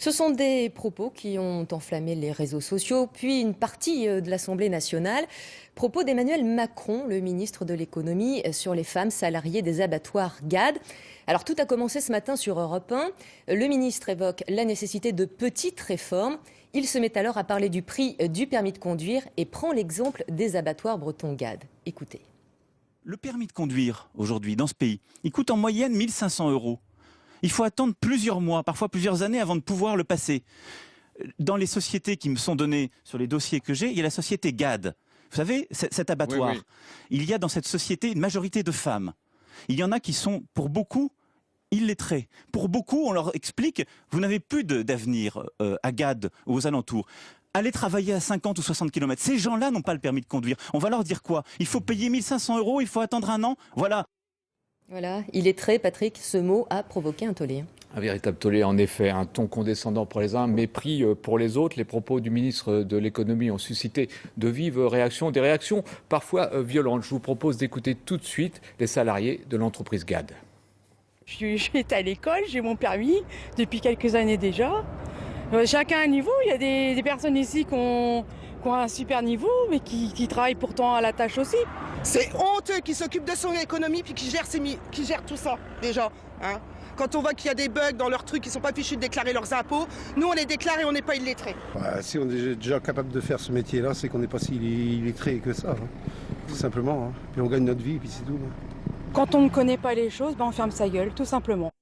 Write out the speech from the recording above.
Ce sont des propos qui ont enflammé les réseaux sociaux, puis une partie de l'Assemblée nationale. Propos d'Emmanuel Macron, le ministre de l'économie, sur les femmes salariées des abattoirs GAD. Alors tout a commencé ce matin sur Europe 1. Le ministre évoque la nécessité de petites réformes. Il se met alors à parler du prix du permis de conduire et prend l'exemple des abattoirs bretons GAD. Écoutez. Le permis de conduire, aujourd'hui, dans ce pays, il coûte en moyenne 1 500 €. Il faut attendre plusieurs mois, parfois plusieurs années avant de pouvoir le passer. Dans les sociétés qui me sont données sur les dossiers que j'ai, il y a la société GAD. Vous savez, cet abattoir. Oui. Il y a dans cette société une majorité de femmes. Il y en a qui sont, pour beaucoup, illettrés. Pour beaucoup, on leur explique, vous n'avez plus d'avenir à GAD ou aux alentours. Allez travailler à 50 ou 60 km. Ces gens-là n'ont pas le permis de conduire. On va leur dire quoi? Il faut payer 1 500 €, il faut attendre un an? Voilà. Voilà, illettré, Patrick, ce mot a provoqué un tollé. Un véritable tollé, en effet, un ton condescendant pour les uns, mépris pour les autres. Les propos du ministre de l'économie ont suscité de vives réactions, des réactions parfois violentes. Je vous propose d'écouter tout de suite les salariés de l'entreprise GAD. J'étais à l'école, j'ai mon permis depuis quelques années déjà. Chacun a un niveau, il y a des personnes ici qui ont un super niveau, mais qui travaillent pourtant à la tâche aussi. C'est honteux qu'ils s'occupent de son économie puis qu'ils gèrent tout ça, déjà. Hein. Quand on voit qu'il y a des bugs dans leurs trucs, ils ne sont pas fichus de déclarer leurs impôts, nous on les déclare et on n'est pas illettrés. Si on est déjà capable de faire ce métier-là, c'est qu'on n'est pas si illettré que ça, hein. Tout simplement. Hein. Puis on gagne notre vie, puis c'est tout. Hein. Quand on ne connaît pas les choses, on ferme sa gueule, tout simplement.